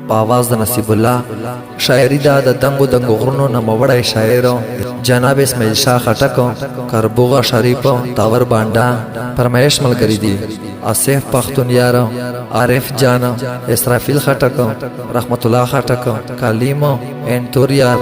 په आवाज د نصیب الله شاعری دا د دنګو دنګو غرونو نه موړی شاعر جناب اسماعیل شاه خټک کربوغا شریف تاور بانډا فرمایش ملګری دي آصف پختون یار عارف جان اسرافیل خټک رحمت الله خټک کلیم انتور یار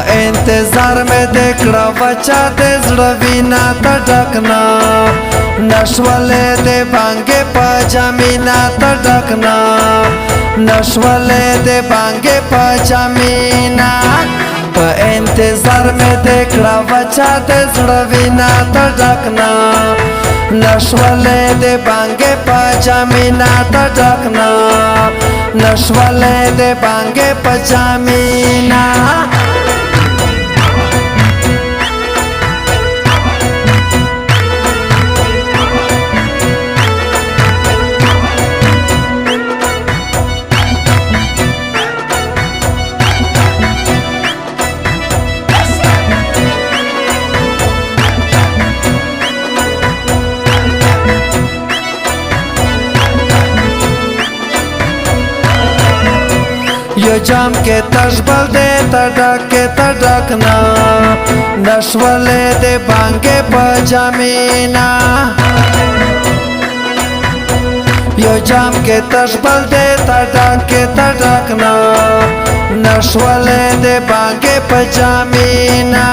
इंतजार में देखड़ा बचा दे जड़वीना तड़कना नशवले दे बांगे पजामीना तड़कना नशवले दे बांगे पजामीना इंतजार में देखड़ा बचा दे जड़वीना तड़कना नशवले दे बांगे पजामीना तड़कना नशवले दे बांगे पजामीना यो जाम के तशबल दे तड़क के तड़कना नशवले दे बांगे पजामीना यो जाम के तशबल दे तड़क के तड़कना नशवले दे बांगे पजामीना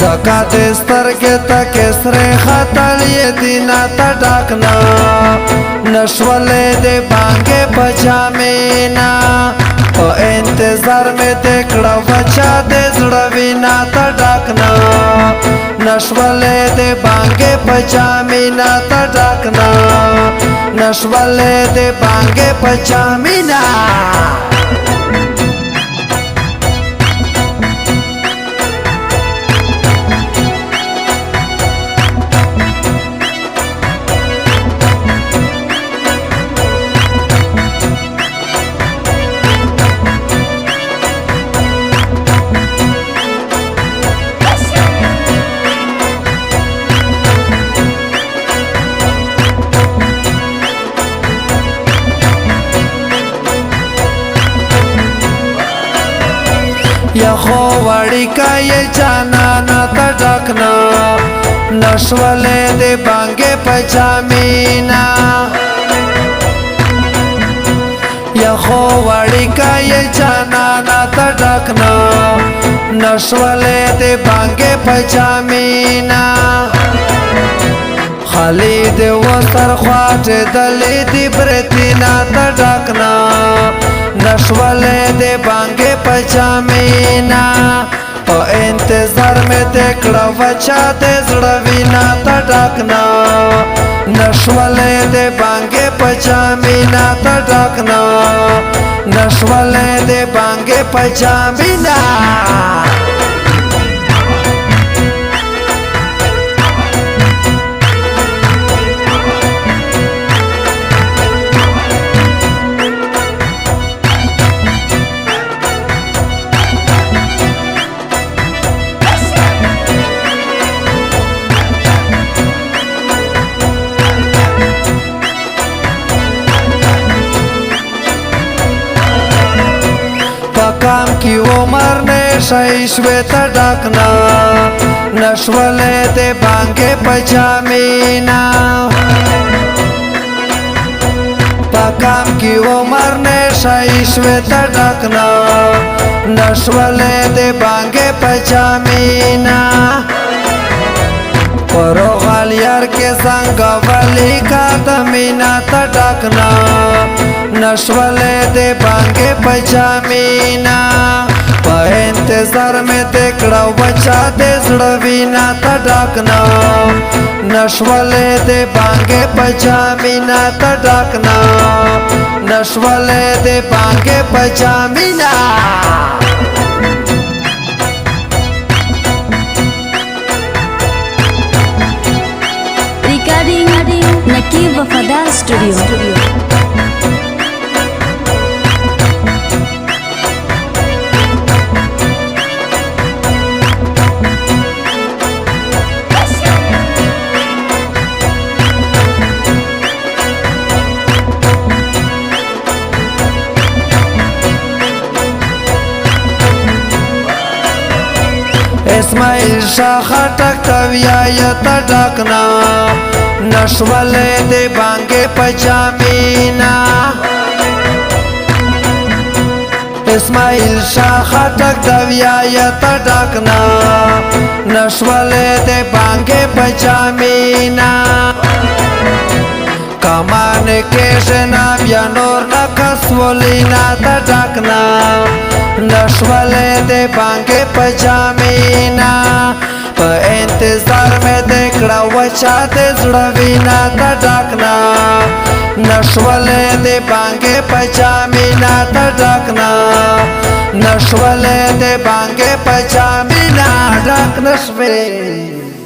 ज़कात स्तर के तकेसरे खतल ये दीना तड़कना नशवले दे बांगे पजामीना इंतजार में देखड़ा बचा दे जड़वीना तड़कना नशवले दे बांगे पजामीना तड़कना नशवले दे बांगे पजामीना यखो वाड़ी का ये जाना ना तड़कना नशवले दे बांगे पजामीना यखो वाड़ी का ये जाना ना तड़कना नशवले दे बांगे पजामीना खालिद वो सरख्वाट दली दी ब्रतीना तड़कना नशवले दे बांगे पजामीना इंतजार में देखड़ा बचा दे जड़वीना तड़कना नशवले दे बांगे पजामीना तड़कना नशवले दे बांगे पजामीना काम की उमर ने शैश्वे तड़कना नशवले दे बांगे पजामीना काम की उमर ने शैश्वे तड़कना नशवले दे बांगे पजामीना परो गालियार के संग वली का दमीना तड़कना नशवले दे बांगे पजामीना په انتظار مې دکړه وچا د زړه وینا ته ډاکنا نشولې د بانګې په جامینا ته ډاکنا نشولې د بانګې په جامینا Recording Nakib Wafadar Studio. اسماعیل شاه خټک تویا ته ډاکنا نشولې د بانګې په جامینا اسماعیل شاه خټک تویا ته ډاکنا نشولې د بانګې په جامینا کمان کې جنا بیا نور نکس ولینا ته ډاکنا نشولې د بانګې په جامینا په انتظار مې دکړه وچا د زړه وینا ته ډاکنا نشولې د بانګې په جامینا ته ډاکنا نشولې د بانګې په جامینا ډاک نشوې